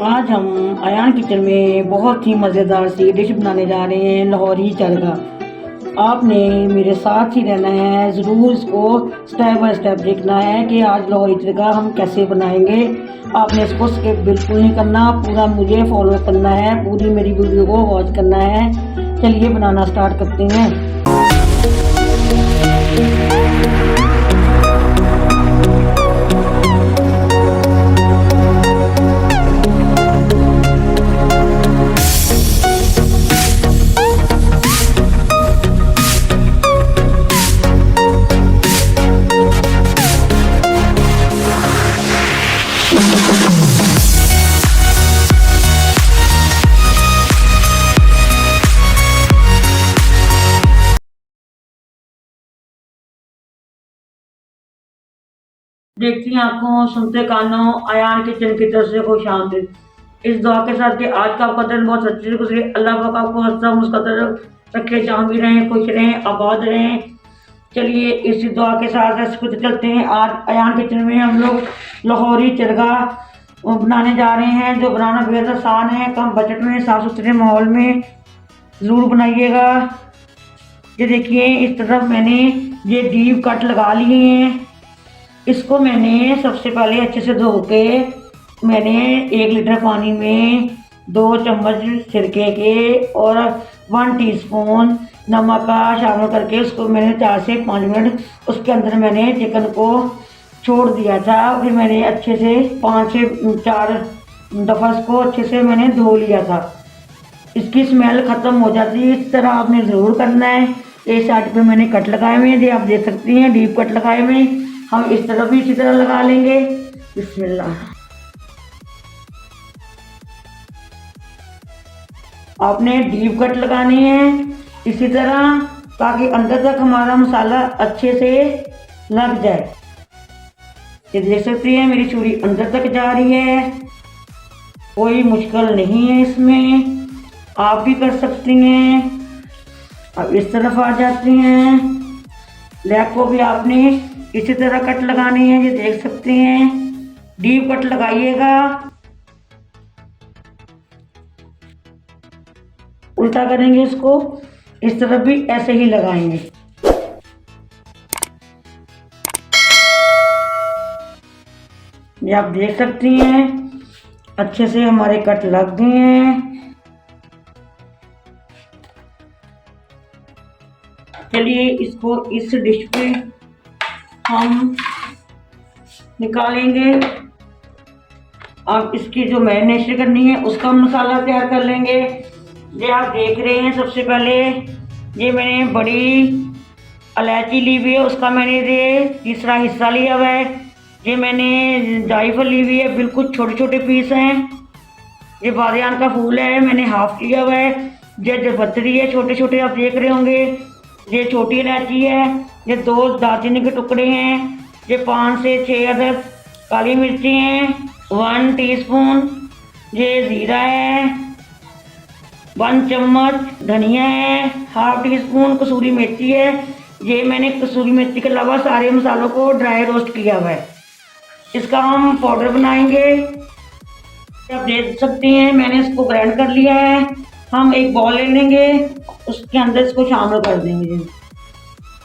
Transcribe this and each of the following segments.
आज हम अयान किचन में बहुत ही मज़ेदार सी डिश बनाने जा रहे हैं, लाहौरी चरगा। आपने मेरे साथ ही रहना है, ज़रूर इसको स्टेप बाय स्टेप देखना है कि आज लाहौरी चरगा हम कैसे बनाएंगे। आपने इसको स्किप बिल्कुल नहीं करना, पूरा मुझे फॉलो करना है, पूरी मेरी वीडियो को वॉच करना है। चलिए बनाना स्टार्ट करते हैं। देखती आंखों, सुनते कानों, अयान किचन की तरफ से खुश आमदीद। इस दुआ के साथ कि आज का आपका दिन बहुत अच्छे से गुजरे। अल्लाह पाक आपको हंसता मुस्कुराता रखे, जहाँ भी रहें खुश रहें, आबाद रहें। चलिए इसी दुआ के साथ रेसिपी पे चलते हैं। आज अयान किचन में हम लोग लाहौरी चरगा बनाने जा रहे हैं, जो बनाना बेहद आसान है, कम बजट में, साफ सुथरे माहौल में। ज़रूर बनाइएगा। ये देखिए, इस तरफ मैंने ये डीप कट लगा लिए हैं। इसको मैंने सबसे पहले अच्छे से धो के मैंने 1 लीटर पानी में 2 चम्मच सिरके के और 1 टीस्पून नमक का शामिल करके उसको मैंने 4 से 5 मिनट उसके अंदर मैंने चिकन को छोड़ दिया था। फिर मैंने अच्छे से 5 से 4 दफ़ा इसको अच्छे से मैंने धो लिया था। इसकी स्मेल ख़त्म हो जाती है। इस तरह आपने ज़रूर करना है। एक साइड पे मैंने कट लगाए हुए हैं, ये आप देख सकती हैं, डीप कट लगाए हुए हैं। हम इस तरफ भी इसी तरह लगा लेंगे। बिस्मिल्लाह। आपने डीप कट लगाने हैं इसी तरह, ताकि अंदर तक हमारा मसाला अच्छे से लग जाए। ये देख सकती हैं, मेरी छुरी अंदर तक जा रही है, कोई मुश्किल नहीं है इसमें, आप भी कर सकती हैं। अब इस तरफ आ जाती हैं, लेग को भी आपने इसी तरह कट लगानी है, ये देख सकते हैं, डीप कट लगाइएगा। उल्टा करेंगे इसको, इस तरफ भी ऐसे ही लगाएंगे। ये आप देख सकती हैं, अच्छे से हमारे कट लग गए हैं। चलिए इसको इस डिश पे हम निकालेंगे। अब इसकी जो मैरिनेशन करनी है उसका मसाला तैयार कर लेंगे। ये आप देख रहे हैं, सबसे पहले ये मैंने बड़ी इलायची ली हुई है, उसका मैंने ये तीसरा हिस्सा लिया हुआ है। ये मैंने जायफल ली हुई है, बिल्कुल छोटे छोटे पीस हैं। ये बादियान का फूल है, मैंने हाफ लिया हुआ है। ये जपत्री है, छोटे छोटे आप देख रहे होंगे। ये छोटी इलायची है। ये 2 दालचीनी के टुकड़े हैं। ये 5 से 6 अदद काली मिर्ची हैं। 1 टीस्पून ये ज़ीरा है। 1 चम्मच धनिया है। हाफ टीस्पून कसूरी मेथी है। ये मैंने कसूरी मेथी के अलावा सारे मसालों को ड्राई रोस्ट किया हुआ है। इसका हम पाउडर बनाएंगे। आप देख सकते हैं, मैंने इसको ग्राइंड कर लिया है। हम एक बॉल ले लेंगे, उसके अंदर इसको शामिल कर देंगे।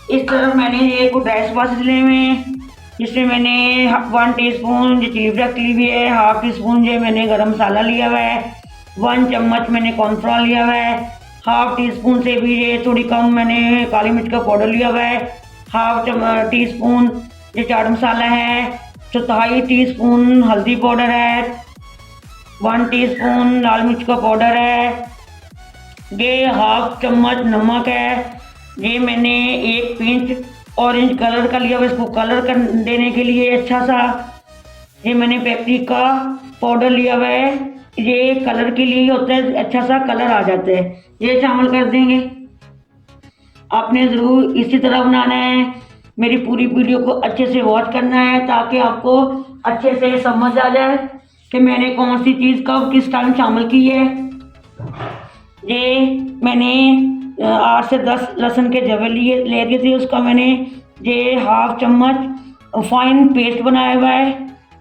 इस तरफ मैंने ये कुछ ड्राई स्पाइसेस लिए हुए हैं, जिसमें मैंने 1 टीस्पून जो चिली फ्लेक्स ली हुई है, हाफ टीस्पून जो मैंने गरम मसाला लिया हुआ है, 1 चम्मच मैंने कॉर्नफ्लोर लिया हुआ है, हाफ टीस्पून से भी ये थोड़ी कम मैंने काली मिर्च का पाउडर लिया हुआ है, हाफ टीस्पून ये चाट मसाला है, 1/4 टीस्पून हल्दी पाउडर है, 1 टीस्पून लाल मिर्च का पाउडर है, ये हाफ चम्मच नमक है। ये मैंने 1 पिंच ऑरेंज कलर का लिया हुआ, इसको कलर कर देने के लिए अच्छा सा। ये मैंने पेपरिका पाउडर लिया हुआ है, ये कलर के लिए होता है, अच्छा सा कलर आ जाता है। ये शामिल कर देंगे। आपने ज़रूर इसी तरह बनाना है। मेरी पूरी वीडियो को अच्छे से वॉच करना है, ताकि आपको अच्छे से समझ आ जाए कि मैंने कौन सी चीज़ कब किस टाइम शामिल की है। ये मैंने 8 से 10 लहसुन के जवे ले दिए थे, उसका मैंने ये हाफ चम्मच फाइन पेस्ट बनाया हुआ है,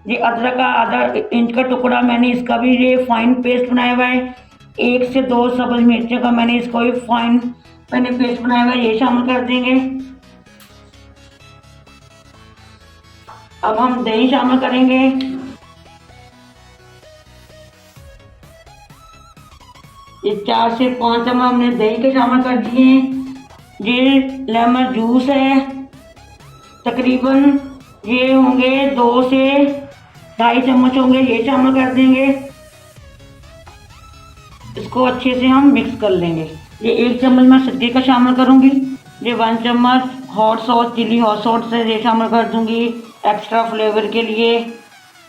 ये अदरक का आधा इंच का टुकड़ा मैंने इसका भी ये फाइन पेस्ट बनाया हुआ है। 1 से 2 सब्ज मिर्चों का मैंने इसको भी फाइन मैंने पेस्ट बनाया हुआ है, ये शामिल कर देंगे। अब हम दही शामिल करेंगे। ये 4 से 5 चम्मच हमने दही के शामिल कर दिए। ये लेमन जूस है, तकरीबन ये होंगे 2 से 2.5 चम्मच होंगे, ये शामिल कर देंगे। इसको अच्छे से हम मिक्स कर लेंगे। ये 1 चम्मच मैं शक्कर का शामिल करूंगी। ये 1 चम्मच hot sauce, chili hot sauce है, ये शामिल कर दूंगी एक्स्ट्रा फ्लेवर के लिए,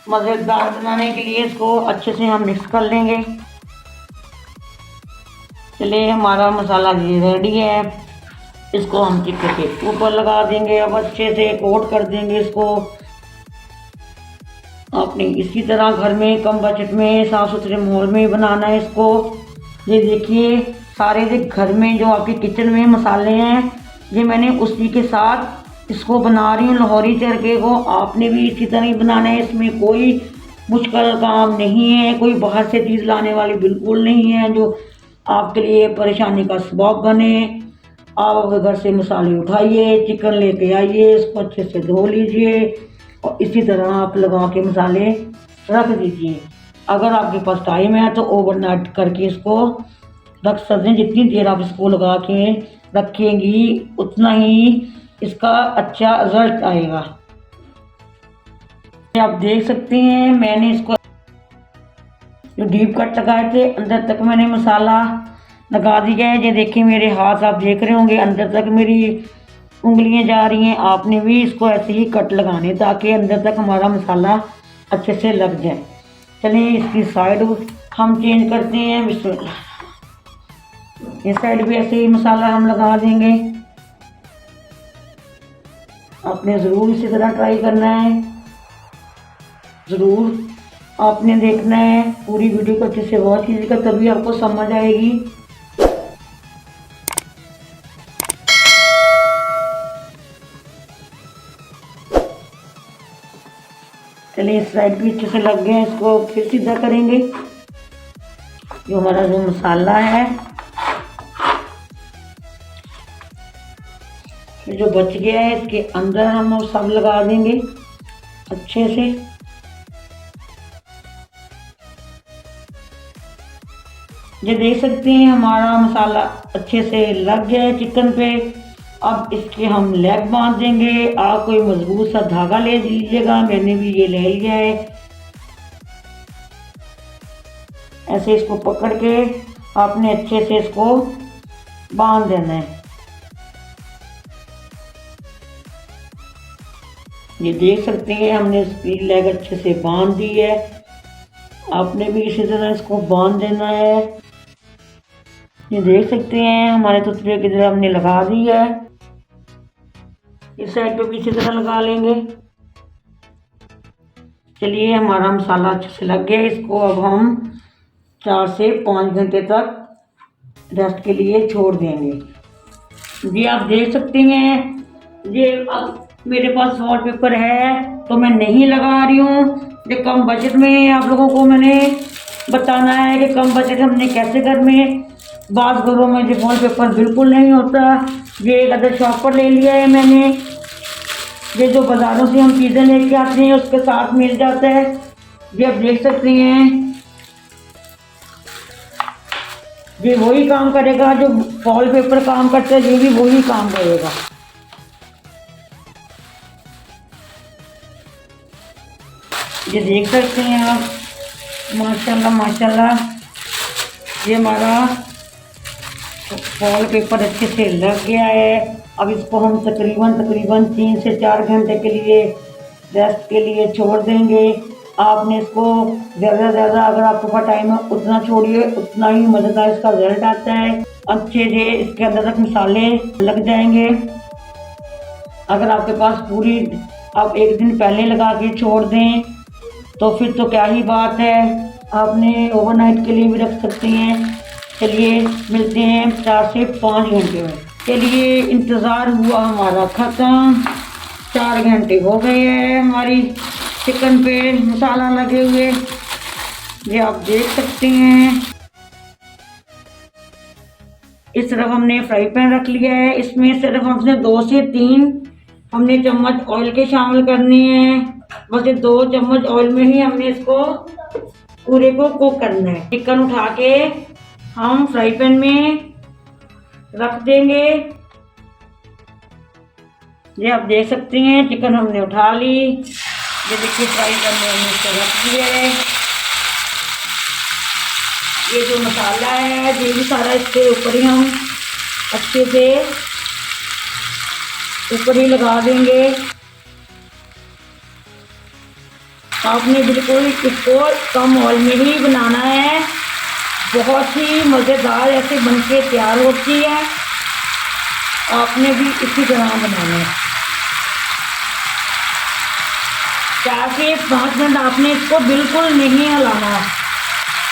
मज़ेदार बनाने के लिए। इसको अच्छे से हम मिक्स कर लेंगे। चलिए हमारा मसाला ये रेडी है, इसको हम चिकन के ऊपर लगा देंगे। अब अच्छे से कोट कर देंगे इसको। आपने इसी तरह घर में कम बजट में साफ़ सुथरे माहौल में बनाना है इसको। ये देखिए सारे जो घर में जो आपके किचन में मसाले हैं, ये मैंने उसी के साथ इसको बना रही हूँ लाहौरी चरखे को। आपने भी इसी तरह ही बनाना है, इसमें कोई मुश्किल काम नहीं है, कोई बाहर से चीज़ लाने वाली बिल्कुल नहीं है जो आपके लिए परेशानी का सबब बने। आप अपने घर से मसाले उठाइए, चिकन लेके आइए, इसको अच्छे से धो लीजिए और इसी तरह आप लगा के मसाले रख दीजिए। अगर आपके पास टाइम है तो ओवरनाइट करके इसको रख सकते हैं। जितनी देर आप इसको लगा के रखेंगी उतना ही इसका अच्छा रिजल्ट आएगा। आप देख सकते हैं मैंने इसको जो डीप कट लगाए थे अंदर तक मैंने मसाला लगा दिया है। ये देखिए मेरे हाथ आप देख रहे होंगे अंदर तक मेरी उंगलियां जा रही हैं। आपने भी इसको ऐसे ही कट लगाने ताकि अंदर तक हमारा मसाला अच्छे से लग जाए। चलिए इसकी साइड हम चेंज करते हैं। इस साइड भी ऐसे ही मसाला हम लगा देंगे। आपने ज़रूर इसी तरह ट्राई करना है, ज़रूर आपने देखना है। पूरी वीडियो को अच्छे से वॉच कीजिएगा तभी आपको समझ आएगी। चलिए इस साइड भी अच्छे से लग गए, इसको फिर सीधा करेंगे। जो हमारा जो मसाला है जो बच गया है इसके अंदर हम सब लगा देंगे अच्छे से। ये देख सकते हैं हमारा मसाला अच्छे से लग गया है चिकन पे। अब इसके हम लेग बांध देंगे। आप कोई मजबूत सा धागा ले लीजिएगा, मैंने भी ये ले लिया है। ऐसे इसको पकड़ के आपने अच्छे से इसको बांध देना है। ये देख सकते हैं हमने इसकी लेग अच्छे से बांध दी है। आपने भी इसी तरह इसको बांध देना है। ये देख सकते हैं हमारे तुतले की तरह हमने लगा दी है। इस साइड पे भी इसी तरह लगा लेंगे। चलिए हमारा मसाला अच्छे से लग गया। इसको अब हम 4 से 5 घंटे तक रेस्ट के लिए छोड़ देंगे। जी आप देख सकते हैं ये अब मेरे पास वॉलपेपर है तो मैं नहीं लगा रही हूँ। ये कम बजट में आप लोगों को मैंने बताना है कि कम बजट हमने कैसे घर में। बाद घरों में ये वॉलपेपर बिल्कुल नहीं होता। ये एक अदर शॉप पर ले लिया है मैंने। ये जो बाज़ारों से हम चीज़ें लेके आते हैं उसके साथ मिल जाता है। ये आप देख सकते हैं ये वही काम करेगा जो वॉलपेपर काम करता है, ये भी वही काम करेगा। ये देख सकते हैं आप माशाल्लाह माशाल्लाह ये हमारा वॉलपेपर अच्छे से लग गया है। अब इसको हम तकरीबन 3 से 4 घंटे के लिए रेस्ट के लिए छोड़ देंगे। आपने इसको ज़्यादा से ज़्यादा अगर आपके पास टाइम है उतना छोड़िए, उतना ही मज़ेदार इसका रिजल्ट आता है। अच्छे से इसके अंदर तक मसाले लग जाएंगे। अगर आपके पास पूरी आप 1 दिन पहले लगा के छोड़ दें तो फिर तो क्या ही बात है, आपने ओवरनाइट के लिए भी रख सकते हैं। चलिए मिलते हैं 4 से 5 घंटे में। चलिए इंतज़ार हुआ हमारा ख़त्म। 4 घंटे हो गए हैं हमारी चिकन पे मसाला लगे हुए, ये आप देख सकते हैं। इस तरफ हमने फ्राई पैन रख लिया है, इसमें सिर्फ हमने 2 से 3 हमने चम्मच ऑयल के शामिल करने हैं। बस ये 2 चम्मच ऑयल में ही हमने इसको पूरे को कुक करना है। चिकन उठा के हम फ्राई पैन में रख देंगे। ये आप देख सकते हैं चिकन हमने उठा ली। ये देखिए फ्राई पैन में हमने इसको रख दिया है। ये जो मसाला है ये भी सारा इसके ऊपर ही हम अच्छे से ऊपर ही लगा देंगे। आपने बिल्कुल इसको कम ऑयल में ही बनाना है। बहुत ही मज़ेदार ऐसे बनके तैयार होती है। आपने भी इसी तरह बनाना है। 4 से 5 मिनट आपने इसको बिल्कुल नहीं हिलाना।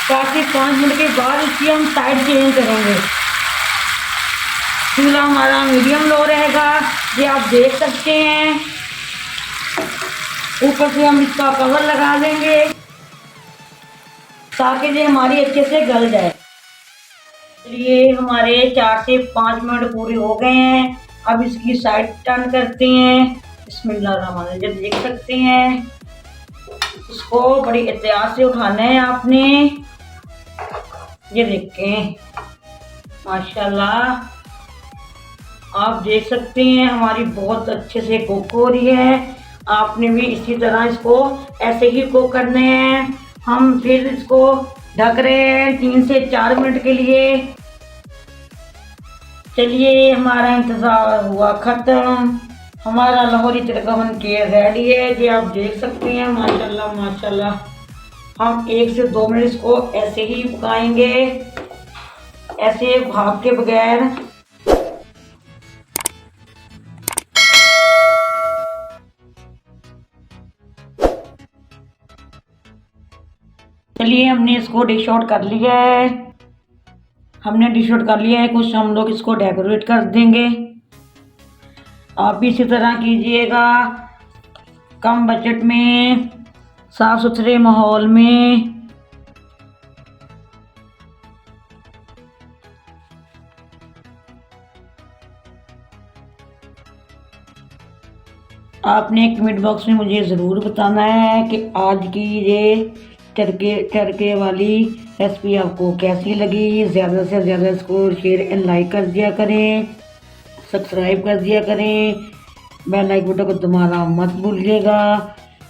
4 से 5 मिनट के बाद इसकी हम साइड चेंज करेंगे। चूल्हा हमारा मीडियम लो रहेगा, ये आप देख सकते हैं। ऊपर से हम इसका कवर लगा देंगे ताकि ये हमारी अच्छे से गल जाए। ये हमारे 4 से 5 मिनट पूरे हो गए हैं। अब इसकी साइड टर्न करते हैं। बिस्मिल्लाहिर्रहमानिर्रहीम, देख सकते हैं। इसको बड़ी एहतियात से उठाना है आपने। ये देखें माशाल्लाह, आप देख सकते हैं हमारी बहुत अच्छे से कुक हो रही है। आपने भी इसी तरह इसको ऐसे ही कुक करने हैं। हम फिर इसको ढक रहे हैं 3 से 4 मिनट के लिए। चलिए हमारा इंतज़ार हुआ ख़त्म। हमारा लाहौरी तड़का बन के रेडी है। ये आप देख सकते हैं माशाल्लाह माशाल्लाह। हम 1 से 2 मिनट इसको ऐसे ही पकाएंगे, ऐसे भाप के बगैर। चलिए हमने इसको डिश आउट कर लिया है। कुछ हम लोग इसको डेकोरेट कर देंगे। आप भी इसी तरह कीजिएगा, कम बजट में, साफ सुथरे माहौल में। आपने कमेंट बॉक्स में मुझे ज़रूर बताना है कि आज की ये तड़के वाली रेसिपी आपको कैसी लगी। ज़्यादा से ज़्यादा इसको शेयर एंड लाइक कर दिया करें, सब्सक्राइब कर दिया करें, बेल आइकन बटन को दबाना मत भूलिएगा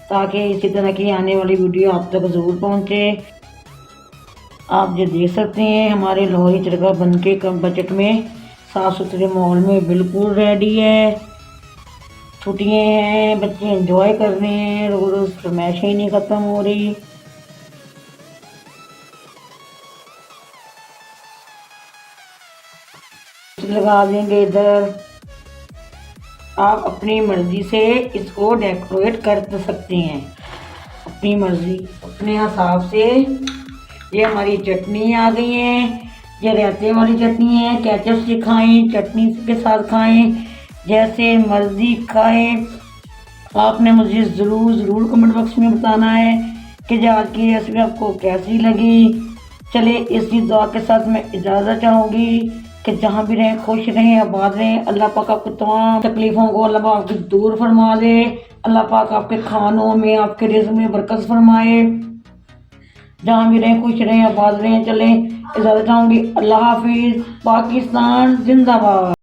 ताकि इसी तरह की आने वाली वीडियो आप तक ज़रूर पहुंचे। आप जो देख सकते हैं हमारे लाहौरी तड़का बनके कम बजट में, साफ़ सुथरे माहौल में बिल्कुल रेडी है। छुट्टियाँ हैं, बच्चे एंजॉय कर रहे हैं, रोज़ रोज़ फरमाइशें ही नहीं ख़त्म हो रही। लगा देंगे इधर। आप अपनी मर्ज़ी से इसको डेकोरेट कर सकते हैं, अपनी मर्ज़ी अपने हिसाब से। ये हमारी चटनी आ गई है। ये रायते वाली चटनी है। केचप से खाएं, चटनी के साथ खाएं, जैसे मर्ज़ी खाएं। आपने मुझे ज़रूर कमेंट बॉक्स में बताना है कि आज की रेसिपी आपको कैसी लगी। चले इसी दुआ के साथ मैं इजाज़त चाहूँगी कि जहाँ भी रहें खुश रहें, आबाद रहें। अल्लाह पाक आपको तमाम तकलीफ़ों को अल्लाह पाक आपकी दूर फरमा दे। अल्लाह पाक आपके खानों में, आपके रिज़्क़ में बरकत फरमाए। जहाँ भी रहें खुश रहें, आबाद रहें। चलें इजाज़त चाहूँगी। अल्लाह हाफिज़। पाकिस्तान जिंदाबाद।